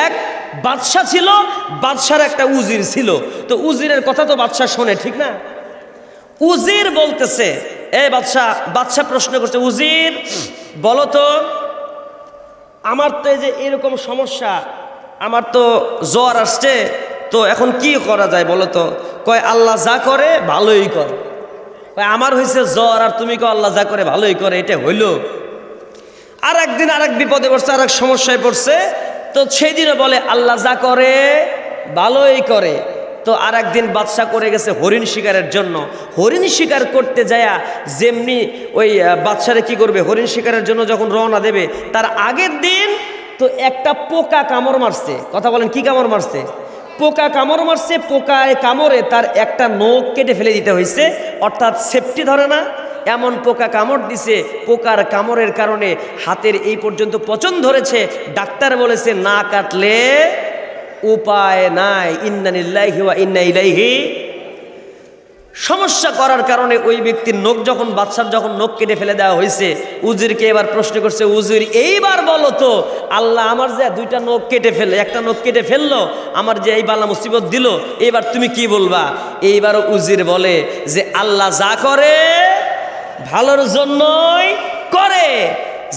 এক বাদশা ছিল, বাদশার একটা উজির ছিল। তো উজিরের কথা তো বাদশা শোনে, ঠিক না? উজির বলতেছে, এই বাদশা প্রশ্ন করছে, উজির বলো তো, আমার তো এই যে এরকম সমস্যা, আমার তো জ্বর আসছে, তো এখন কি করা যায় বলো তো? কয় আল্লাহ যা করে ভালোই করে। কয় আমার হয়েছে জ্বর, আর তুমি কয় আল্লাহ যা করে ভালোই করে, এটা হইল? আর একদিন আরেক বিপদে পড়ছে, আর এক সমস্যায় পড়ছে, তো সেই দিনও বলে আল্লাহ যা করে ভালোই করে। তো আর একদিন বাদশা করে গেছে হরিণ শিকারের জন্য। হরিণ শিকার করতে যায়া যেমনি ওই বাদশারে কি করবে, হরিণ শিকারের জন্য যখন রওনা দেবে, তার আগের দিন তো একটা পোকা কামড় মারছে। কথা বলেন, কি কামড় মারছে? পোকা কামড় মারছে। পোকায় কামড়ে তার একটা নখ কেটে ফেলে দিতে হয়েছে, অর্থাৎ সেফটি ধরে না এমন পোকা কামড় দিছে। পোকার কামড়ের কারণে হাতের এই পর্যন্ত পচন ধরেছে। ডাক্তার বলেছে না কাটলে উপায় নাই। ইন্না লিল্লাহি ওয়া ইন্না ইলাইহি। সমস্যা করার কারণে ওই ব্যক্তির নখ যখন বাদশার যখন নখ কেটে ফেলে দেওয়া হয়েছে, উজিরকে এবার প্রশ্ন করছে, উজির এইবার বলো তো, আল্লাহ আমার যে দুইটা নখ কেটে ফেলে, একটা নখ কেটে ফেললো, আমার যে এই বালা মুসিবত দিল, এবার তুমি কি বলবা? এইবারও উজির বলে যে আল্লাহ যা করে ভালোর জন্যই করে।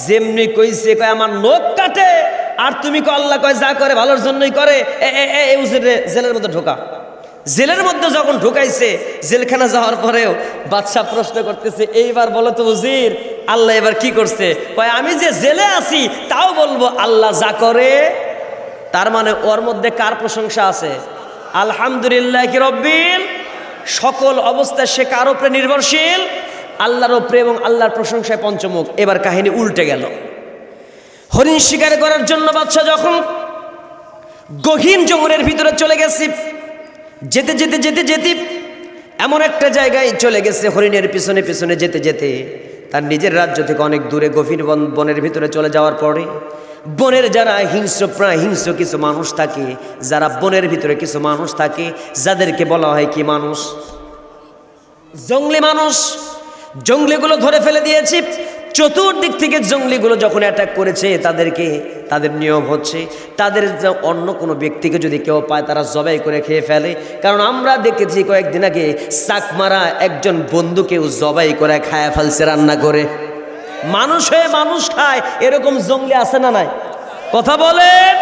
যেমনি কইছে, কয় আমার নখ কাটে, আর তুমি কয় আল্লাহ কয় যা করে ভালোর জন্যই করে। উজির জেলের মধ্যে ঢোকা। জেলের মধ্যে যখন ঢুকাইছে, জেলখানা যাওয়ার পরেও বাদশা প্রশ্ন করতেছে, এইবার বলো তো উজির, আল্লাহ এবার কি করছে? কয় আমি যে জেলে আছি তাও বলবো আল্লাহ যা করে। তার মানে ওর মধ্যে কার প্রশংসা আছে? আলহামদুলিল্লাহ কি রব্বিল। সকল অবস্থায় সে কার উপরে নির্ভরশীল? আল্লাহর উপরে, এবং আল্লাহর প্রশংসায় পঞ্চমুখ। এবার কাহিনী উল্টে গেল। হরিণ শিকার করার জন্য বাদশা যখন গহীন জঙ্গলের ভিতরে চলে গেছে, যেতে যেতে যেতে যেতে এমন একটা জায়গায় চলে গেছে, হরিণের পিছনে পিছনে যেতে যেতে তার নিজের রাজ্য থেকে অনেক দূরে গভীর বনের ভিতরে চলে যাওয়ার পরে, বনের যারা হিংস্র প্রায় হিংস্র কিছু মানুষ থাকে, যারা বনের ভিতরে কিছু মানুষ থাকে, যাদেরকে বলা হয় কি মানুষ? জঙ্গলি মানুষ। জঙ্গলিগুলো ধরে ফেলে দিয়েছি। চতুর্দিক থেকে জঙ্গলিগুলো যখন অ্যাটাক করেছে তাদেরকে, তাদের নিয়ম হচ্ছে তাদের অন্য কোনো ব্যক্তিকে যদি কেউ পায় তারা জবাই করে খেয়ে ফেলে। কারণ আমরা দেখেছি কয়েকদিন আগে চাকমারা একজন বন্ধুকেও জবাই করে খায় ফেলছে রান্না করে। মানুষ হয়ে মানুষ খায়, এরকম জঙ্গলি আছে না নাই? কথা বলেন।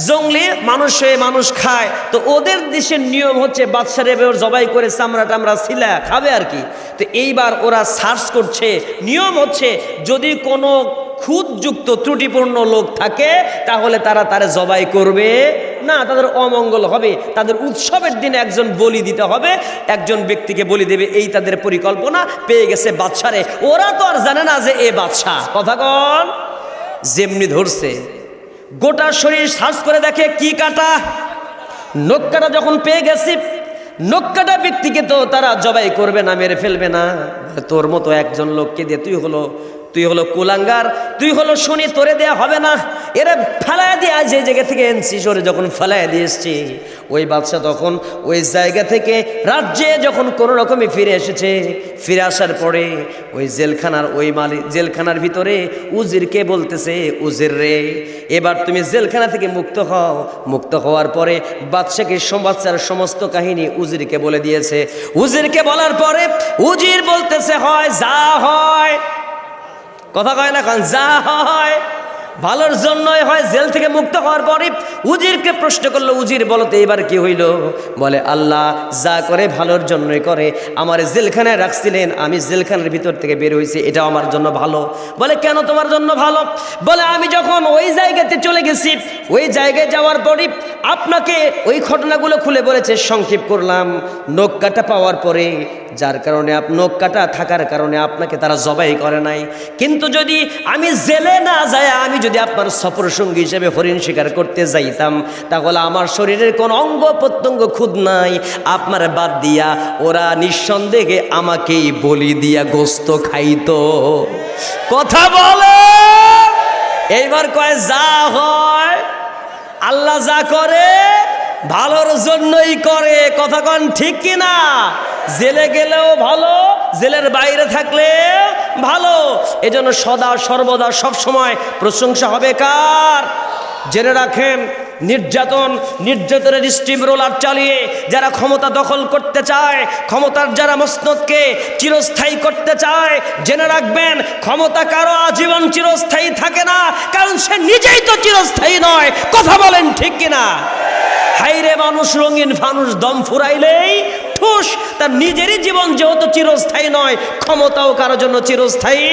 জঙ্গলি মানুষ হয়ে মানুষ খায়। তো ওদের দেশের নিয়ম হচ্ছে বাদশারে জবাই করে চামড়া টামড়া ছিলা খাবে আর কি। তো এইবার ওরা সার্চ করছে, নিয়ম হচ্ছে যদি কোনো খুঁতযুক্ত ত্রুটিপূর্ণ লোক থাকে তাহলে তারা তারে জবাই করবে না, তাদের অমঙ্গল হবে। তাদের উৎসবের দিনে একজন বলি দিতে হবে, একজন ব্যক্তিকে বলি দেবে, এই তাদের পরিকল্পনা। পেয়ে গেছে বাদশারে। ওরা তো আর জানে না যে এ বাদশা। কথা কন। যেমনি ধরছে, গোটা শরীর সার্চ করে দেখে কি কাটা, নখ কাটা। যখন পেয়ে গেছি, নখ কাটা ব্যক্তিকে তো তারা জবাই করবে না, মেরে ফেলবে না। তোর মতো একজন লোককে দিয়ে তুই হলো কুলাঙ্গার, তুই হলো শনি, তোরে দেয়া হবে না। এরা ফেলায় দিয়ে যে জায়গা থেকে এনেছি সরে যখন ফেলায় দিয়ে এসছি, ওই বাদশা তখন ওই জায়গা থেকে রাজ্যে যখন কোনো রকমে ফিরে এসেছে, ফিরে আসার পরে ওই জেলখানার ওই মালিক জেলখানার ভিতরে উজিরকে বলতেছে, উজির রে, এবার তুমি জেলখানা থেকে মুক্ত হও। মুক্ত হওয়ার পরে বাদশাকে বাদশার সমস্ত কাহিনী উজিরকে বলে দিয়েছে। উজিরকে বলার পরে উজির বলতেছে, হয় যা হয়, কথা কয় না, কারণ যা হয় ভালোর জন্যই হয়। জেল থেকে মুক্ত হওয়ার পরে উজিরকে প্রশ্ন করলো, উজির বলো তো এবার কি হইল? বলে আল্লাহ যা করে ভালোর জন্যই করে। আমার জেলখানায় রাখছিলেন, আমি জেলখানার ভিতর থেকে বের হয়েছি, এটা আমার জন্য ভালো। বলে কেন তোমার জন্য ভালো? বলে আমি যখন ওই জায়গাতে চলে গেছি, ওই জায়গায় যাওয়ার পরে আপনাকে ওই ঘটনাগুলো খুলে বলেছে, সংক্ষেপ করলাম। নখ কাটা পাওয়ার পরে, যার কারণে নখ কাটা থাকার কারণে আপনাকে তারা জবাই করে নাই। কিন্তু যদি আমি জেলে না যাই, আমি যদি আপনার সফর সঙ্গী হিসেবে হরিণ শিকার করতে যাইতাম, তাহলে আমার শরীরের কোনো অঙ্গ প্রত্যঙ্গ খুদ নাই, আপনার বাদ দিয়া ওরা নিঃসন্দেহে আমাকেই বলি দিয়া গোস্ত খাইতো। কথা বলে। এইবার কয় যা হয় আল্লাহ যা করে ভালোর জন্যই করে। কথা কন ঠিক কিনা? জেলে গেলেও ভালো, জেলের বাইরে থাকলে ভালো। এজন্য সদা সর্বদা সব সময় প্রশংসা হবে কার? জেনে রাখেন, নির্যাতনের স্টিম রোলার চালিয়ে যারা ক্ষমতা দখল করতে চায়, ক্ষমতার যারা মসনদকে চিরস্থায়ী করতে চায়, জেনে রাখবেন ক্ষমতা কারো আজীবন চিরস্থায়ী থাকে না, কারণ সে নিজেই তো চিরস্থায়ী নয়। কথা বলেন ঠিক কিনা? হাইরে মানুষ রঙিন ফানুষ, দম ফুরাইলেই ঠুস। তার নিজেরই জীবন যেহেতু চিরস্থায়ী নয়, ক্ষমতাও কারোর জন্য চিরস্থায়ী